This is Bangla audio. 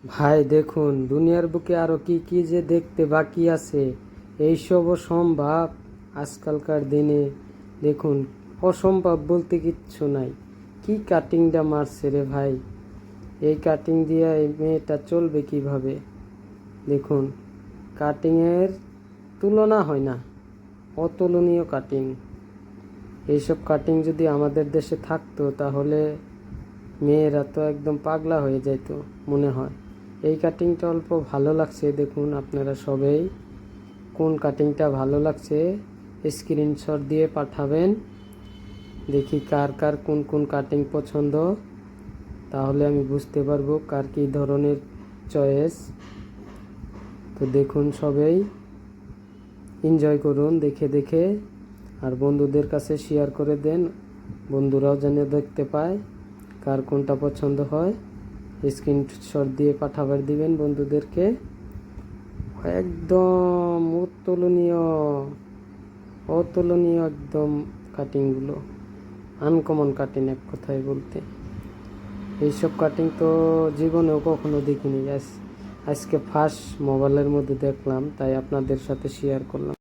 ভাই দেখুন, দুনিয়ার বুকে আরো কি কি যে দেখতে বাকি আছে, এইসবও সম্ভব আজকালকার দিনে। দেখুন, অসম্ভব বলতে কিচ্ছু নাই। কি কাটিংটা মারছে রে ভাই! এই কাটিং দিয়ে এই মেয়েটা চলবে কিভাবে? দেখুন, কাটিংয়ের তুলনা হয় না, অতুলনীয় কাটিং। এইসব কাটিং যদি আমাদের দেশে থাকতো তাহলে মেয়েরা তো একদম পাগলা হয়ে যাইতো মনে হয়। এই কাটিংটা অল্প ভালো লাগছে, দেখুন আপনারা সবাই কোন কাটিংটা ভালো লাগছে স্ক্রিনশট দিয়ে পাঠাবেন। দেখি কার কার কোন কোন কাটিং পছন্দ, তাহলে আমি বুঝতে পারবো কার কী ধরনের চয়েস। তো দেখুন, সবাই এনজয় করুন দেখে দেখে, আর বন্ধুদের কাছে শেয়ার করে দেন, বন্ধুরাও যেন দেখতে পায় কার কোনটা পছন্দ হয়। স্ক্রিনশট দিয়ে পাঠাবার দিবেন বন্ধুদেরকে। একদম অতুলনীয়, অতুলনীয় একদম কাটিংগুলো, আনকমন কাটিং এক কথায় বলতে। এইসব কাটিং তো জীবনেও কখনো দেখিনি, আজকে ফার্স্ট মোবাইলের মধ্যে দেখলাম, তাই আপনাদের সাথে শেয়ার করলাম।